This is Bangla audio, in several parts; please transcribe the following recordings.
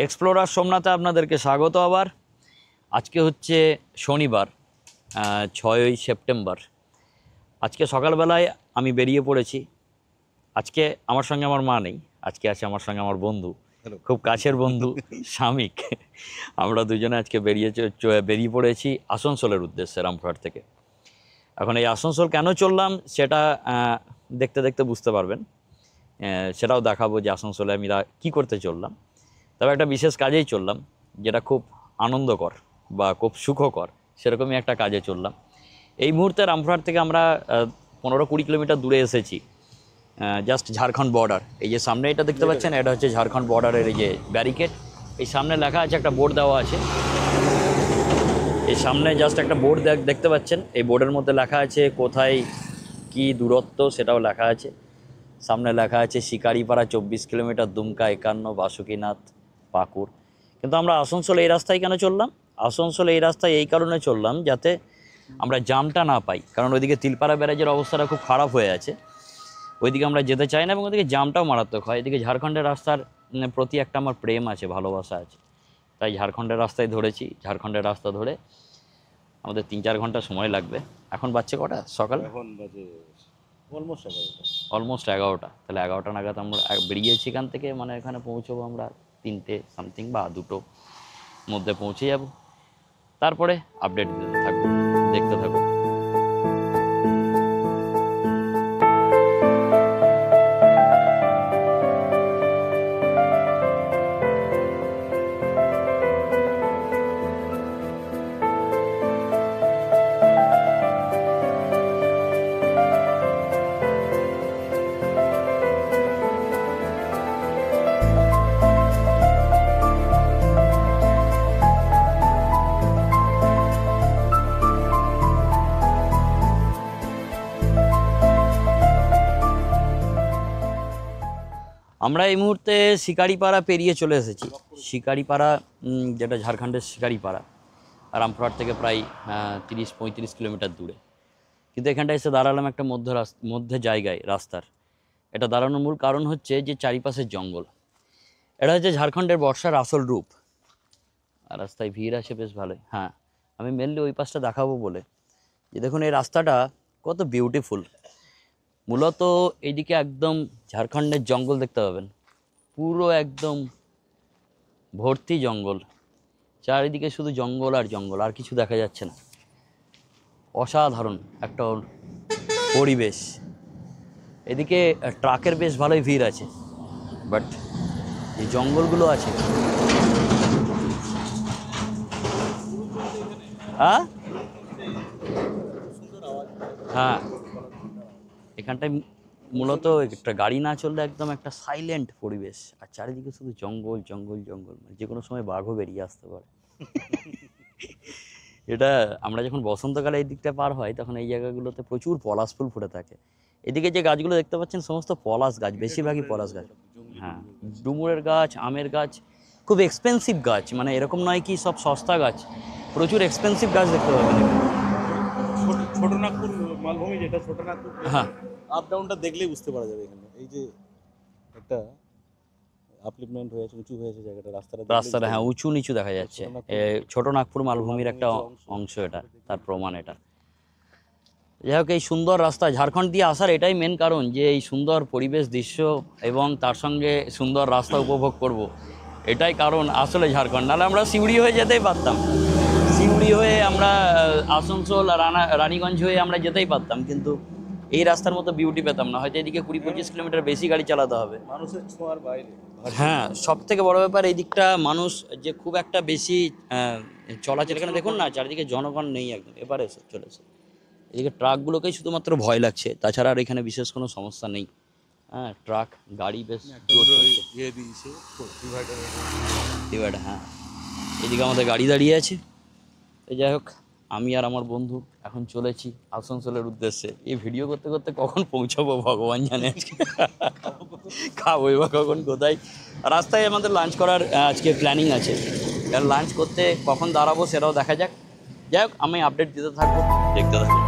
এক্সপ্লোরার সোমনাথে আপনাদেরকে স্বাগত আবার। আজকে হচ্ছে শনিবার 6ই সেপ্টেম্বর। আজকে সকালবেলায় আমি বেরিয়ে পড়েছি। আজকে আমার সঙ্গে আমার মা নেই, আজকে আছে আমার সঙ্গে আমার বন্ধু, খুব কাছের বন্ধু শামিক। আমরা দুজনে আজকে বেরিয়ে পড়েছি আসানসোলের উদ্দেশ্যে রামপুরহাট থেকে। এখন এই আসানসোল কেন চললাম সেটা দেখতে দেখতে বুঝতে পারবেন, সেটাও দেখাবো যে আসানসোলে আমি কী করতে চললাম। তবে একটা বিশেষ কাজেই চললাম, যেটা খুব আনন্দকর বা খুব সুখকর, সেরকমই একটা কাজে চললাম। এই মুহূর্তে রামপুরহাট থেকে আমরা 15-20 কিলোমিটার দূরে এসেছি, জাস্ট ঝাড়খণ্ড বর্ডার। এই যে সামনে এটা দেখতে পাচ্ছেন, এটা হচ্ছে ঝাড়খণ্ড বর্ডারের এই যে ব্যারিকেড। এই সামনে লেখা আছে, একটা বোর্ড দেওয়া আছে, এই সামনে জাস্ট একটা বোর্ড দেখতে পাচ্ছেন। এই বোর্ডের মধ্যে লেখা আছে কোথায় কি দূরত্ব, সেটাও লেখা আছে। সামনে লেখা আছে শিকারিপাড়া 24 কিলোমিটার, দুমকা 51, বাসুকিনাথ, পাকুড়। কিন্তু আমরা আসানসোল এই রাস্তায় কেন চললাম? আসানসোল এই রাস্তায় এই কারণে চললাম যাতে আমরা জামটা না পাই, কারণ ওইদিকে তিলপাড়া ব্যারাজের অবস্থাটা খুব খারাপ হয়ে আছে, ওইদিকে আমরা যেতে চাই না, এবং ওইদিকে জামটাও মারাত্মক হয়। এদিকে ঝাড়খণ্ডের রাস্তার প্রতি একটা আমার প্রেম আছে, ভালোবাসা আছে, তাই ঝাড়খণ্ডের রাস্তায় ধরেছি। ঝাড়খণ্ডের রাস্তা ধরে আমাদের 3-4 ঘন্টা সময় লাগবে। এখন বাচ্চা কটা সকাল? এখন বাজে অলমোস্ট 11টা। তাহলে 11টা নাগাদ আমরা বেরিয়েছি এখান থেকে, মানে এখানে পৌঁছবো আমরা 3টে সামথিং বা 2টোর মধ্যে পৌঁছে যাব। তারপরে আপডেট দিতে থাকবো, দেখতে থাকবো। আমরা এই মুহূর্তে শিকারিপাড়া পেরিয়ে চলে এসেছি। শিকারিপাড়া যেটা ঝাড়খণ্ডের শিকারিপাড়া, রামপুরহাট থেকে প্রায় 30-35 কিলোমিটার দূরে। কিন্তু এখানটায় এসে দাঁড়ালাম একটা মধ্যে জায়গায় রাস্তার। এটা দাঁড়ানোর মূল কারণ হচ্ছে যে চারিপাশের জঙ্গল। এটা হচ্ছে ঝাড়খণ্ডের বর্ষার আসল রূপ। আর রাস্তায় ভিড় আছে বেশ ভালোই। হ্যাঁ, আমি মেনলি ওই পাশটা দেখাবো বলে যে দেখুন এই রাস্তাটা কত বিউটিফুল। মূলত এইদিকে একদম ঝাড়খণ্ডের জঙ্গল দেখতে পাবেন, পুরো একদম ভর্তি জঙ্গল, চারিদিকে শুধু জঙ্গল আর জঙ্গল, আর কিছু দেখা যাচ্ছে না। অসাধারণ একটা পরিবেশ। এদিকে ট্রাকের বেশ ভালোই ভিড় আছে, বাট এই জঙ্গলগুলো আছে। হ্যাঁ, এখানটায় মূলত একটা গাড়ি না চললে একদম একটা সাইলেন্ট পরিবেশ, আর চারিদিকে শুধু জঙ্গল জঙ্গল জঙ্গল, মানে যে কোনো সময় বাঘও বেরিয়ে আসতে পারে। এটা আমরা যখন বসন্তকালে এই দিকটা পার হয়, তখন এই জায়গাগুলোতে প্রচুর পলাশ ফুল ফুটে থাকে। এদিকে যে গাছগুলো দেখতে পাচ্ছেন সমস্ত পলাশ গাছ, বেশিরভাগই পলাশ গাছ। হ্যাঁ, ডুমুরের গাছ, আমের গাছ, খুব এক্সপেন্সিভ গাছ, মানে এরকম নয় কি সব সস্তা গাছ, প্রচুর এক্সপেন্সিভ গাছ দেখতে পাবেন। ছোটনাগপুর মালভূমি, যেটা ছোটনাগপুর, হ্যাঁ, আপ ডাউনটা দেখলেই বুঝতে পারা যাবে। এখানে এই যে একটা আপলিপমেন্ট হয়েছে, উঁচু হয়েছে জায়গাটা, রাস্তাটা হ্যাঁ উঁচু নিচু দেখা যাচ্ছে। ছোটনাগপুর মালভূমির একটা অংশ এটা, তার প্রমাণ এটা। যাই হোক, এই সুন্দর রাস্তা ঝাড়খণ্ড দিয়ে আসার এটাই মেন কারণ, যে এই সুন্দর পরিবেশ দৃশ্য এবং তার সঙ্গে সুন্দর রাস্তা উপভোগ করব, এটাই কারণ আসলে ঝাড়খণ্ড। নাহলে আমরা সিউড়ি হয়ে যেতেই পারতাম, সিউড়ি হয়ে আমরা আসানসোল, রানীগঞ্জ হয়ে আমরা যেতেই পারতাম, কিন্তু এই রাস্তার মতো বিউটি পেতাম না। হয়তো এদিকে 20-25 কিলোমিটার বেশি গাড়ি চালাতে হবে, মানুষের ছোঁয়ার বাইরে। হ্যাঁ, সব থেকে বড় ব্যাপার এই দিকটা মানুষ যে খুব একটা বেশি চলাচল, এখানে দেখুন না চারিদিকে জনগণ নেই একদম। এবারে চলেছে এদিকে ট্রাকগুলোকেই শুধুমাত্র ভয় লাগছে, তাছাড়া আর এখানে বিশেষ কোনো সমস্যা নেই। হ্যাঁ, ট্রাক গাড়ি বেশ ডিভাইডার, হ্যাঁ, এদিকে আমাদের গাড়ি দাঁড়িয়ে আছে। যাই হোক, আমি আর আমার বন্ধু এখন চলেছি আসানসোলের উদ্দেশ্যে। এই ভিডিও করতে করতে কখন পৌঁছাবো ভগবান জানে, খাবোই বা কখন, কোথায়। রাস্তায় আমাদের লাঞ্চ করার আজকে প্ল্যানিং আছে, লাঞ্চ করতে কখন দাঁড়াবো সেটাও দেখা যাক। যাই হোক, আমি আপডেট দিতে থাকবো, দেখতে থাকবো।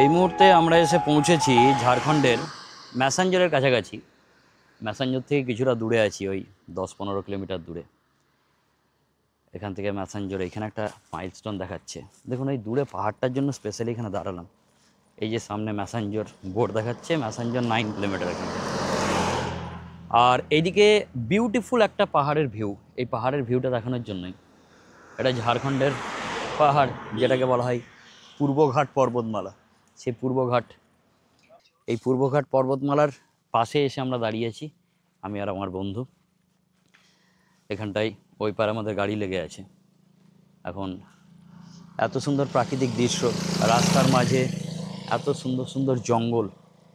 এই মুহূর্তে আমরা এসে পৌঁছেছি ঝাড়খণ্ডের ম্যাসাঞ্জরের কাছাকাছি। ম্যাসাঞ্জর থেকে কিছুটা দূরে আছি, ওই 10-15 কিলোমিটার দূরে। এখান থেকে ম্যাসাঞ্জর, এখানে একটা মাইলস্টোন দেখাচ্ছে। দেখুন এই দূরে পাহাড়টার জন্য স্পেশালি এখানে দাঁড়ালাম। এই যে সামনে ম্যাসাঞ্জর বোর্ড দেখাচ্ছে, ম্যাসাঞ্জর 9 কিলোমিটার এখান থেকে। আর এইদিকে বিউটিফুল একটা পাহাড়ের ভিউ, এই পাহাড়ের ভিউটা দেখানোর জন্যই। এটা ঝাড়খণ্ডের পাহাড়, যেটাকে বলা হয় পূর্বঘাট পর্বতমালা। সেই পূর্বঘাট, এই পূর্বঘাট পর্বতমালার পাশে এসে আমরা দাঁড়িয়েছি, আমি আর আমার বন্ধু। এখানটায় ওই পারে আমাদের গাড়ি লেগে আছে। এখন এত সুন্দর প্রাকৃতিক দৃশ্য, রাস্তার মাঝে এত সুন্দর সুন্দর জঙ্গল,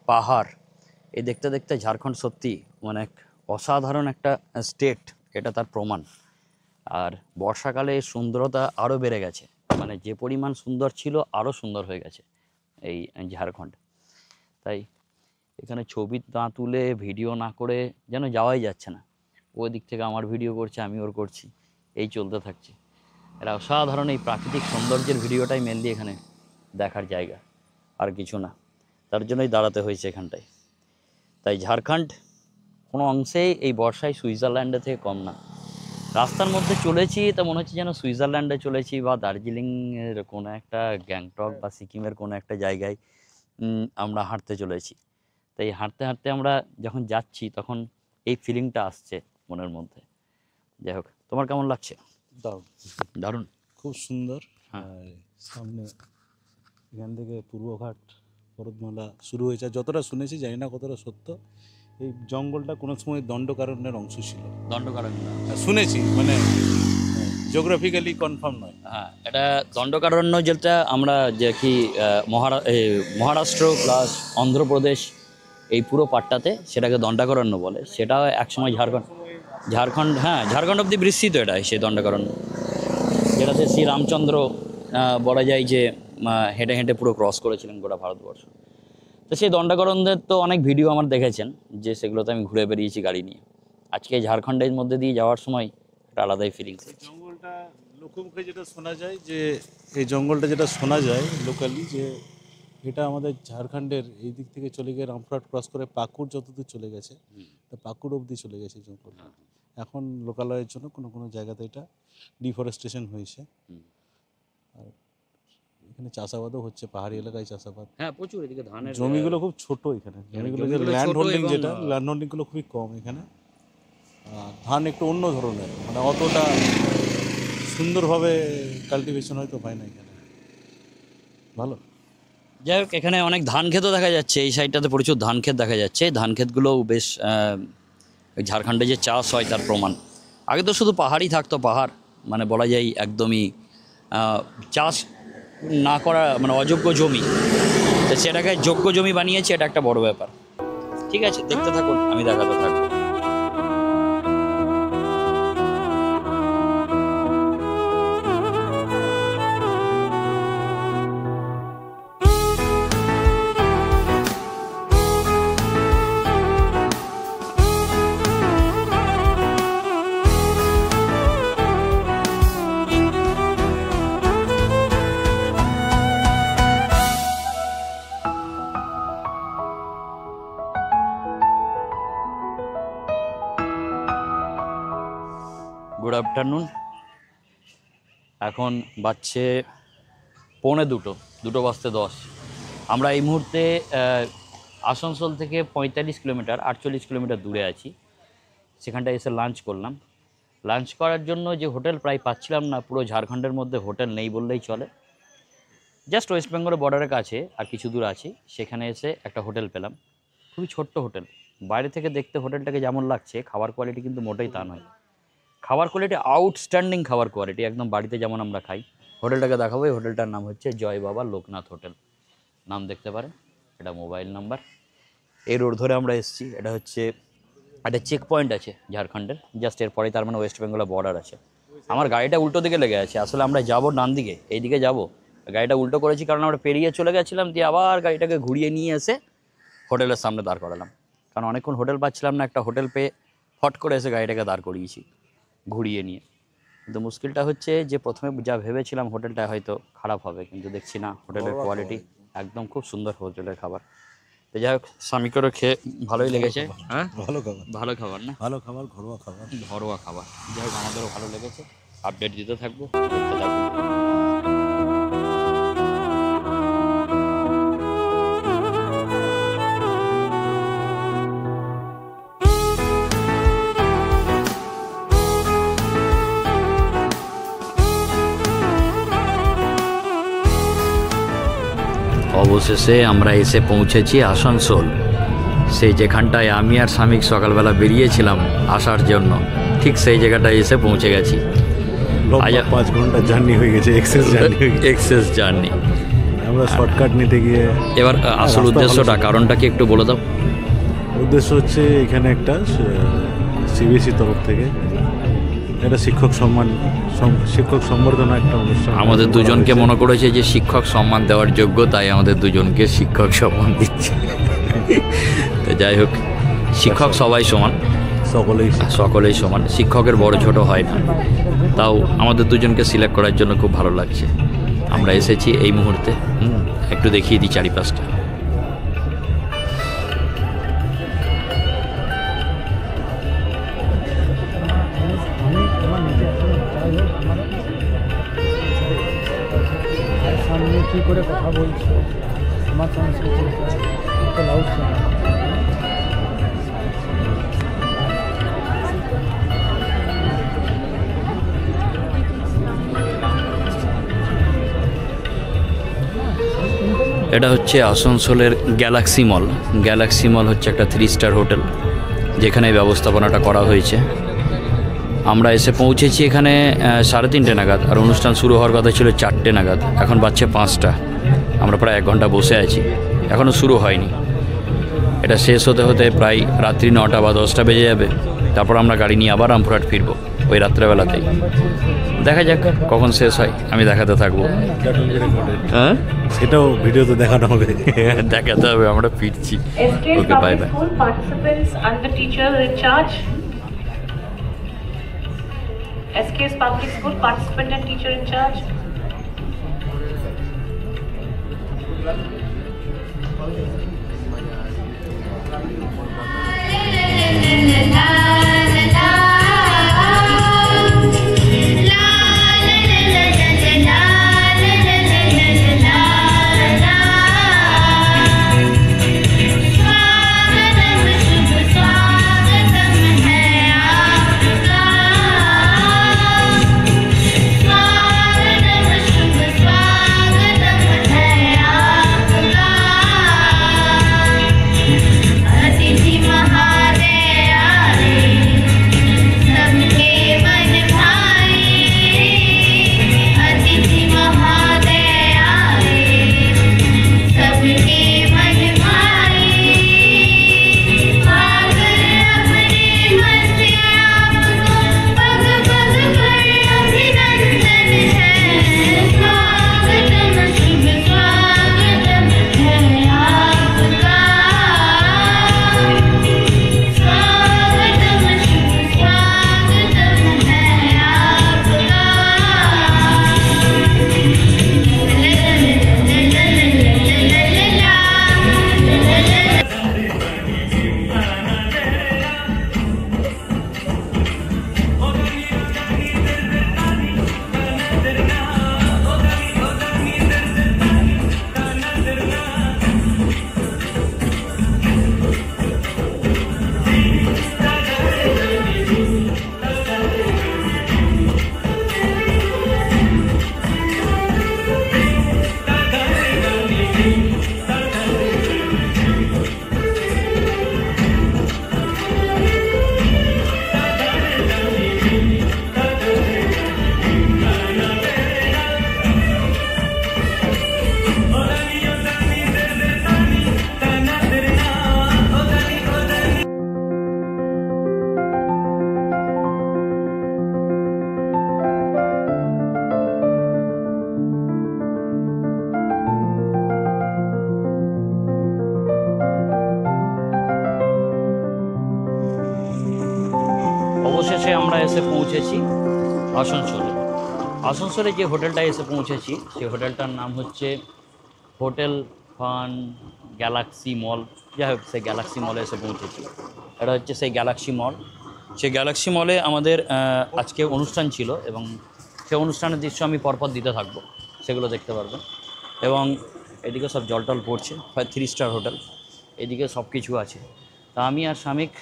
পাহাড়, এই দেখতে দেখতে ঝাড়খণ্ড সত্যি মানে এক অসাধারণ একটা স্টেট, এটা তার প্রমাণ। আর বর্ষাকালে এর সুন্দরতা আরও বেড়ে গেছে, মানে যে পরিমাণ সুন্দর ছিল আরও সুন্দর হয়ে গেছে এই ঝাড়খণ্ড। তাই এখানে ছবি না তুলে, ভিডিও না করে যেন যাওয়াই যাচ্ছে না। ওই দিক থেকে আমার ভিডিও করছে, আমি ওর করছি, এই চলতে থাকছে। এটা অসাধারণ এই প্রাকৃতিক সৌন্দর্যের ভিডিওটাই মেনলি এখানে দেখার জায়গা, আর কিছু না। তার জন্যই দাঁড়াতে হয়েছে এখানটায়। তাই ঝাড়খণ্ড কোনো অংশেই এই বর্ষায় সুইজারল্যান্ডের থেকে কম না। রাস্তার মধ্যে চলেছি তা মনে হচ্ছে যেন সুইজারল্যান্ডে চলেছি, বা দার্জিলিংয়ের কোনো একটা, গ্যাংটক বা সিকিমের কোনো একটা জায়গায় আমরা হাঁটতে চলেছি। তাই হাঁটতে হাঁটতে আমরা যখন যাচ্ছি তখন এই ফিলিংটা আসছে মনের মধ্যে। যাই হোক, তোমার কেমন লাগছে? দারুণ, দারুণ, খুব সুন্দর। হ্যাঁ। আর সামনে এখান থেকে পূর্বঘাট পর্বতমালা শুরু হয়েছে। আর যতটা শুনেছি, জানি না কতটা সত্য, এই জঙ্গলটা কোনো সময় দণ্ডকারণ্যের অংশ ছিল। দণ্ডকারণ্য, শুনেছি, মানে জিওগ্রাফিক্যালি কনফার্ম নয়। হ্যাঁ, এটা দণ্ডকারণ্য, যেটা আমরা যে কি মহারাষ্ট্র প্লাস অন্ধ্রপ্রদেশ এই পুরো পাটটাতে সেটাকে দণ্ডকারণ্য বলে। সেটা একসময় ঝাড়খণ্ড, হ্যাঁ, ঝাড়খণ্ড অব্দি বিস্তৃত এটা, সেই দণ্ডকারণ্য, যেটাতে শ্রী রামচন্দ্র বলা যায় যে হেঁটে হেঁটে পুরো ক্রস করেছিলেন গোটা ভারতবর্ষ। তো সেই দণ্ডকারণ্যের তো অনেক ভিডিও আমার দেখেছেন, যে সেগুলোতে আমি ঘুরে বেরিয়েছি গাড়ি নিয়ে। আজকে ঝাড়খণ্ডের মধ্যে দিয়ে যাওয়ার সময় একটা আলাদাই ফিলিংস। জঙ্গলটা লোকমুখে যেটা শোনা যায়, যে এই জঙ্গলটা যেটা শোনা যায় লোকালি, যে এটা আমাদের ঝাড়খণ্ডের এই দিক থেকে চলে গিয়ে রামপুরহাট ক্রস করে পাকুড় যতদূর চলে গেছে, তা পাকুড় অবধি চলে গেছে এই জঙ্গলটা। এখন লোকালয়ের জন্য কোনো কোনো জায়গাতে এটা ডিফরেস্টেশন হয়েছে। আর এখানে চাষাবাদও হচ্ছে, পাহাড়ি এলাকায় চাষাবাদ। হ্যাঁ, প্রচুর এদিকে ধানের জমিগুলো খুব ছোট এখানে, জমিগুলো যে জমিগুলো ল্যান্ড ছোট হোল্ডিং, এবং, যেটা ল্যান্ড হোল্ডিংগুলো খুবই কম এখানে। আর ধান একটু অন্য ধরনের, মানে অতটা সুন্দরভাবে কাল্টিভেশন হয়তো হয় না এখানে। ভালো। যাই হোক, এখানে অনেক ধান ক্ষেতও দেখা যাচ্ছে, এই সাইডটাতে প্রচুর ধান ক্ষেত দেখা যাচ্ছে। ধান ক্ষেতগুলোও বেশ ঝাড়খণ্ডে যে চাষ হয় তার প্রমাণ। আগে তো শুধু পাহাড়ই থাকতো, পাহাড় মানে বলা যায় একদমই চাষ না করা, মানে অযোগ্য জমি, তো সেটাকে যোগ্য জমি বানিয়েছে, এটা একটা বড় ব্যাপার। ঠিক আছে, দেখতে থাকুন, আমি দেখাতে থাকবো। Good afternoon. এখন বাজছে 1:45, 2:10। আমরা এই মুহূর্তে আসানসোল থেকে 45 কিলোমিটার, 48 কিলোমিটার দূরে আছি। সেখানটায় এসে লাঞ্চ করলাম। লাঞ্চ করার জন্য যে হোটেল প্রায় পাচ্ছিলাম না, পুরো ঝাড়খণ্ডের মধ্যে হোটেল নেই বললেই চলে। জাস্ট ওয়েস্ট বেঙ্গলের বর্ডারের কাছে আর কিছু দূর আছি, সেখানে এসে একটা হোটেল পেলাম। খুবই ছোট্ট হোটেল। বাইরে থেকে দেখতে হোটেলটাকে যেমন লাগছে, খাবার কোয়ালিটি কিন্তু মোটেই তা নয়। খাবার কোয়ালিটি আউটস্ট্যান্ডিং খাবার কোয়ালিটি, একদম বাড়িতে যেমন আমরা খাই। হোটেলটাকে দেখাবো। এই হোটেলটার নাম হচ্ছে জয় বাবা লোকনাথ হোটেল, নাম দেখতে পারেন। এটা মোবাইল নাম্বার। এই রোড ধরে আমরা এসেছি। এটা হচ্ছে একটা চেক পয়েন্ট আছে ঝাড়খণ্ডের, জাস্ট এরপরেই তার মানে ওয়েস্ট বেঙ্গলের বর্ডার আছে। আমার গাড়িটা উল্টো দিকে লেগে আছে, আসলে আমরা যাবো ডান দিকে, এই দিকে যাবো, গাড়িটা উল্টো করেছি কারণ আমরা পেরিয়ে চলে গেছিলাম, দিয়ে আবার গাড়িটাকে ঘুরিয়ে নিয়ে এসে হোটেলের সামনে দাঁড় করালাম। কারণ অনেকক্ষণ হোটেল পাচ্ছিলাম না, একটা হোটেল পেয়ে ফট করে এসে গাড়িটাকে দাঁড় করিয়েছি ঘুরিয়ে নিয়ে। কিন্তু মুশকিলটা হচ্ছে যে প্রথমে যা ভেবেছিলাম হোটেলটা হয়তো খারাপ হবে, কিন্তু দেখছি না, হোটেলের কোয়ালিটি একদম খুব সুন্দর হোটেলের খাবার। তো যাই হোক, স্বামীকেরও খেয়ে ভালোই লেগেছে। হ্যাঁ, ভালো খাবার, ভালো খাবার না? ভালো খাবার, ঘরোয়া খাবার। ঘরোয়া খাবার। যাই হোক, আমাদেরও ভালো লেগেছে। আপডেট দিতে থাকবো, দেখতে থাকবো। অবশেষে আমরা এসে পৌঁছেছি আসানসোল। সেই যেখানটায় আমি আর স্বামী সকালবেলা বেরিয়েছিলাম আসার জন্য, ঠিক সেই জায়গাটায় এসে পৌঁছে গেছি। 5 ঘন্টা জার্নি হয়ে গেছে, এক্সেস জার্নি হয়ে গেছে। Access journey. আমরা শর্টকাট নিতে গিয়ে এবার আসল উদ্দেশ্যটা, কারণটা কি একটু বলে দাও। উদ্দেশ্য হচ্ছে এখানে একটা সিবিএসই তরফ থেকে এটা শিক্ষক সম্বর্ধনা একটা অনুষ্ঠান। আমাদের দুজনকে মনে করেছে যে শিক্ষক সম্মান দেওয়ার যোগ্য, তাই আমাদের দুজনকে শিক্ষক সম্মান দিচ্ছে। তো যাই হোক, শিক্ষক সবাই সমান, সকলেই সমান, শিক্ষকের বড় ছোট হয় না। তাও আমাদের দুজনকে সিলেক্ট করার জন্য খুব ভালো লাগছে। আমরা এসেছি এই মুহূর্তে, একটু দেখিয়ে দিই চারিপাশটা। সামনে কী করে কথা বলছো আমার সঙ্গে লাউড শোনা। এটা হচ্ছে আসানসোলের গ্যালাক্সি মল। গ্যালাক্সি মল হচ্ছে একটা 3 স্টার হোটেল, যেখানে ব্যবস্থাপনাটা করা হয়েছে। আমরা এসে পৌঁছেছি এখানে 3:30 নাগাদ, আর অনুষ্ঠান শুরু হওয়ার কথা ছিল 4টে নাগাদ। এখন বাজছে 5টা। আমরা প্রায় 1 ঘন্টা বসে আছি, এখনও শুরু হয়নি। এটা শেষ হতে হতে প্রায় রাত্রি 9টা বা 10টা বেজে যাবে। তারপর আমরা গাড়ি নিয়ে আবার রামপুরহাট ফিরবো ওই রাত্রেবেলাতেই। দেখা যাক কখন শেষ হয়, আমি দেখাতে থাকবো। হ্যাঁ, সেটাও ভিডিওতে দেখানো হবে, দেখাতে হবে। আমরা ফিরছি। Okay, bye bye. Participants and the teacher in charge. SKS Public School participant and teacher in charge. অবশেষে আমরা এসে পৌঁছেছি আসানসোলে। আসানসোলে যে হোটেলটায় এসে পৌঁছেছি সেই হোটেলটার নাম হচ্ছে হোটেল ফান গ্যালাক্সি মল, যাই হোক সেই গ্যালাক্সি মলে এসে পৌঁছেছি। এটা হচ্ছে সেই গ্যালাক্সি মল। সেই গ্যালাক্সি মলে আমাদের আজকে অনুষ্ঠান ছিল এবং সেই অনুষ্ঠানের দৃশ্য আমি পরপর দিতে থাকবো, সেগুলো দেখতে পারবেন। এবং এদিকে সব জল টল পড়ছে, 3 স্টার হোটেল, এদিকে সব কিছু আছে। তা আমি আর শামিক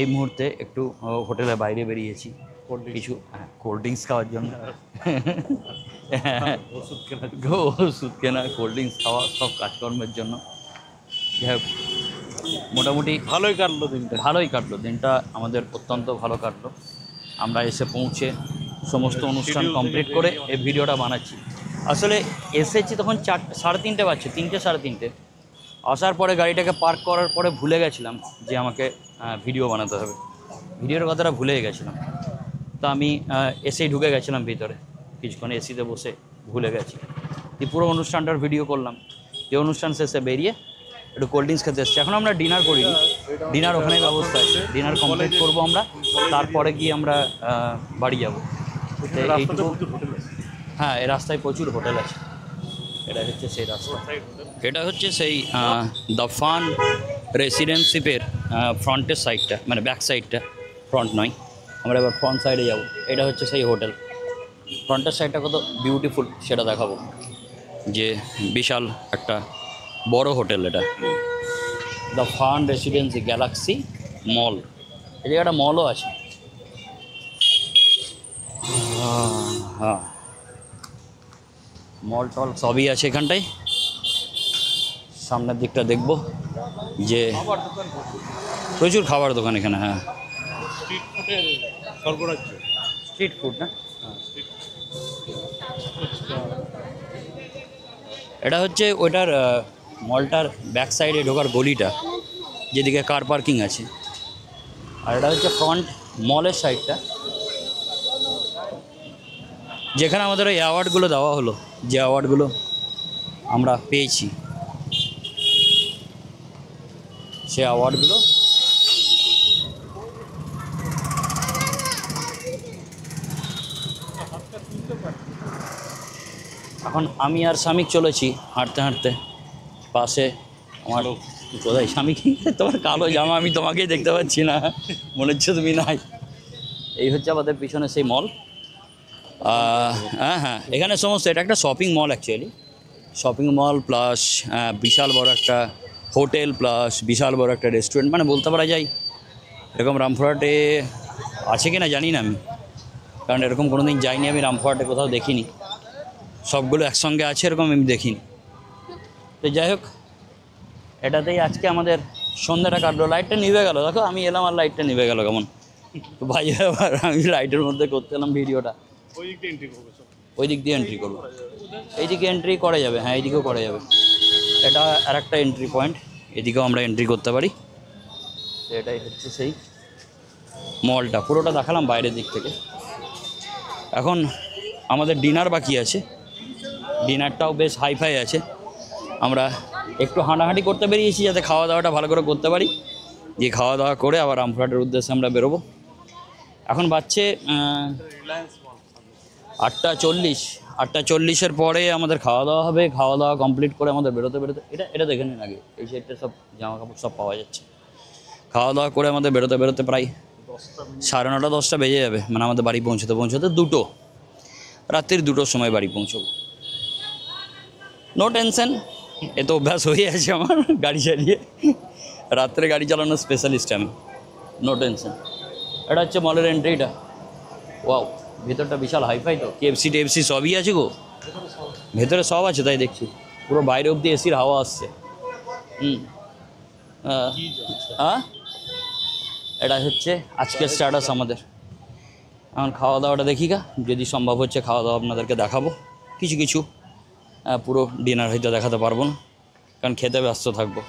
এই মুহূর্তে একটু হোটেলের বাইরে বেরিয়েছি কিছু কোল্ড ড্রিঙ্কস খাওয়ার জন্য। ওষুধ কেনা, কোল্ড ড্রিঙ্কস খাওয়া, সব কাজকর্মের জন্য। যাই হোক মোটামুটি ভালোই কাটলো দিনটা আমাদের অত্যন্ত ভালো কাটলো। আমরা এসে পৌঁছে সমস্ত অনুষ্ঠান কমপ্লিট করে এই ভিডিওটা বানাচ্ছি। আসলে এসেছি তখন 3:30 বাজছে, 3টে 3:30। আসার পরে গাড়িটাকে পার্ক করার পরে ভুলে গেছিলাম যে আমাকে ভিডিও বানাতে হবে, ভিডিওর কথাটা ভুলে গেছিলাম। তো আমি এসেই ঢুকে গেছিলাম ভিতরে, কিছুক্ষণ এসিতে বসে ভুলে গেছি। এই পুরো অনুষ্ঠানটার ভিডিও করলাম। এই অনুষ্ঠান শেষে বেরিয়ে একটু কোল্ড ড্রিঙ্কস খেতে এসেছি। এখন আমরা ডিনার করিনি, ডিনার ওখানে ব্যবস্থা আছে, ডিনার কমপ্লিট করবো আমরা, তারপরে গিয়ে আমরা বাড়ি যাবো। এইটুকু। হ্যাঁ, এই রাস্তায় প্রচুর হোটেল আছে। এটা হচ্ছে সেই রাস্তা, এটা হচ্ছে সেই দ্য ফান রেসিডেন্সিপের ফ্রন্টের সাইডটা, মানে ব্যাক সাইডটা, ফ্রন্ট নয়। আমরা এবার ফ্রন্ট সাইডে যাব। এটা হচ্ছে সেই হোটেল। ফ্রন্টের সাইডটা কত বিউটিফুল সেটা দেখাবো, যে বিশাল একটা বড় হোটেল এটা, দ্য ফান রেসিডেন্সি গ্যালাক্সি মল। এই জায়গাটা মলও আছে। হ্যাঁ, মল টল সবই আছে এখানটায়। সামনের দিকটা দেখব যে প্রচুর খাবার দোকান এখানে। হ্যাঁ, স্ট্রিট ফুড না, এটা হচ্ছে ওইটার মলটার ব্যাক সাইডে ঢোকার গলিটা, যেদিকে কার পার্কিং আছে। আর এটা হচ্ছে ফ্রন্ট মলের সাইডটা, যেখানে আমাদের ওই অ্যাওয়ার্ডগুলো দেওয়া হলো, যে অ্যাওয়ার্ডগুলো আমরা পেয়েছি, সে অ্যাওয়ার্ডগুলো এখন আমি আর শামিক চলেছি হাঁটতে হাঁটতে। পাশে আমার কোথায় শামিক, তোমার কালো জামা, আমি তোমাকেই দেখতে পাচ্ছি না, মনে হচ্ছে তুমি নাই। এই হচ্ছে আমাদের পিছনে সেই মল। হ্যাঁ, এখানে সমস্ত, এটা একটা shopping mall actually, shopping mall plus বিশাল বড় একটা হোটেল প্লাস বিশাল বড় একটা রেস্টুরেন্ট, মানে বলতে পারা যায় এরকম রামপুরহাটে আছে কি না জানি না আমি, কারণ এরকম কোনো দিন যাইনি আমি, রামপুরহাটে কোথাও দেখিনি। সবগুলো একসঙ্গে আছে এরকম আমি দেখিনি। তো যাই হোক, এটাতেই আজকে আমাদের সন্ধ্যাটা কাটলো। লাইটটা নিভে গেল, দেখো আমি এলাম আর লাইটটা নিভে গেল কেমন। তো ভাই আবার আমি লাইটের মধ্যে করতে এলাম ভিডিওটা। ওই দিক দিয়ে এন্ট্রি করবো, এই দিকে এন্ট্রি করা যাবে। হ্যাঁ, এইদিকেও করা যাবে। এটা আর একটা এন্ট্রি পয়েন্ট, এদিকেও আমরা এন্ট্রি করতে পারি। তো এটাই হচ্ছে সেই মলটা, পুরোটা দেখালাম বাইরের দিক থেকে। এখন আমাদের ডিনার বাকি আছে, ডিনারটাও বেশ হাইফাই আছে। আমরা একটু হাঁটাহাঁটি করতে বেরিয়েছি যাতে খাওয়া দাওয়াটা ভালো করে করতে পারি, দিয়ে খাওয়া দাওয়া করে আবার রামপুরহাটের উদ্দেশ্যে আমরা বেরোবো। এখন বাজছে 8:40। 8:40-এর পরে আমাদের খাওয়া দাওয়া হবে। খাওয়া দাওয়া কমপ্লিট করে আমাদের বেরোতে এটা দেখে নিন আগে, এই সাইডটা সব জামা কাপড় সব পাওয়া যাচ্ছে। খাওয়া দাওয়া করে আমাদের বেরোতে প্রায় 9:30 10টা বেজে যাবে, মানে আমাদের বাড়ি পৌঁছতে 2টো, রাত্রির 2টোর সময় বাড়ি পৌঁছবো। নো টেনশন, এ তো অভ্যাস হয়ে আছে আমার গাড়ি চালিয়ে, রাত্রে গাড়ি চালানোর স্পেশালিস্ট আমি, নো টেনশন। এটা হচ্ছে মলের এন্ট্রিটা। ওয়াও, ভেতরটা বিশাল হাইফাই, তো KFC টেফসি সবই আছে গো, ভেতরে সব আছে তাই দেখছি। পুরো বাইরে অবধি এসির হাওয়া আসছে। হ্যাঁ, এটা হচ্ছে আজকের স্ট্যাটাস আমাদের। এখন খাওয়া দাওয়াটা দেখি গা, যদি সম্ভব হচ্ছে খাওয়া দাওয়া আপনাদেরকে দেখাবো কিছু কিছু। পুরো ডিনার হয়তো দেখাতে পারবো না, কারণ খেতে ব্যস্ত থাকবো।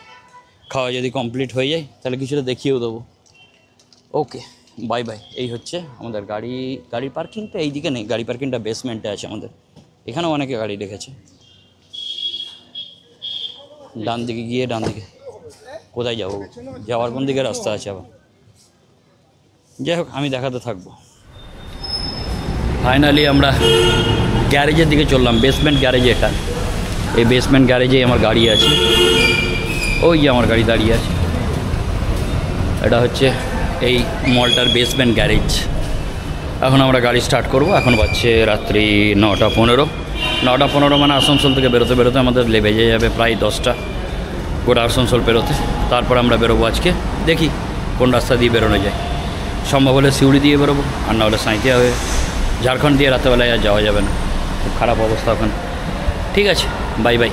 খাওয়া যদি কমপ্লিট হয়ে যায় তাহলে কিছুটা দেখিয়েও দেবো। ওকে, বাই বাই। এই হচ্ছে আমাদের গাড়ির পার্কিংটা এই দিকে নেই, গাড়ি পার্কিংটা বেসমেন্টে আছে আমাদের। এখানেও অনেকে গাড়ি রেখেছে। ডান দিকে গিয়ে, ডান দিকে কোথায় যাবো, যাওয়ার কোন দিকে রাস্তা আছে আবার? যাই হোক, আমি দেখাতে থাকবো। ফাইনালি আমরা গ্যারেজের দিকে চললাম, বেসমেন্ট গ্যারেজ এটা। এই বেসমেন্ট গ্যারেজেই আমার গাড়ি আছে, ওই যে আমার গাড়ি দাঁড়িয়ে আছে। এটা হচ্ছে এই মলটার বেসমেন্ট গ্যারেজ। এখন আমরা গাড়ি স্টার্ট করব। এখন বাজছে রাত্রি 9:15। 9:15 মানে আসানসোল থেকে বেরোতে বেরোতে আমাদের বেজে যাবে প্রায় 10টা, গোটা আসানসোল বেরোতে। তারপর আমরা বেরোবো আজকে, দেখি কোন রাস্তা দিয়ে বেরোনো যায়। সম্ভব হলে সিউড়ি দিয়ে বেরোবো, আর না হলে সাঁইথিয়া হয়ে। ঝাড়খণ্ড দিয়ে রাত্রেবেলায় আর যাওয়া যাবে না, খুব খারাপ অবস্থা ওখানে। ঠিক আছে, বাই বাই।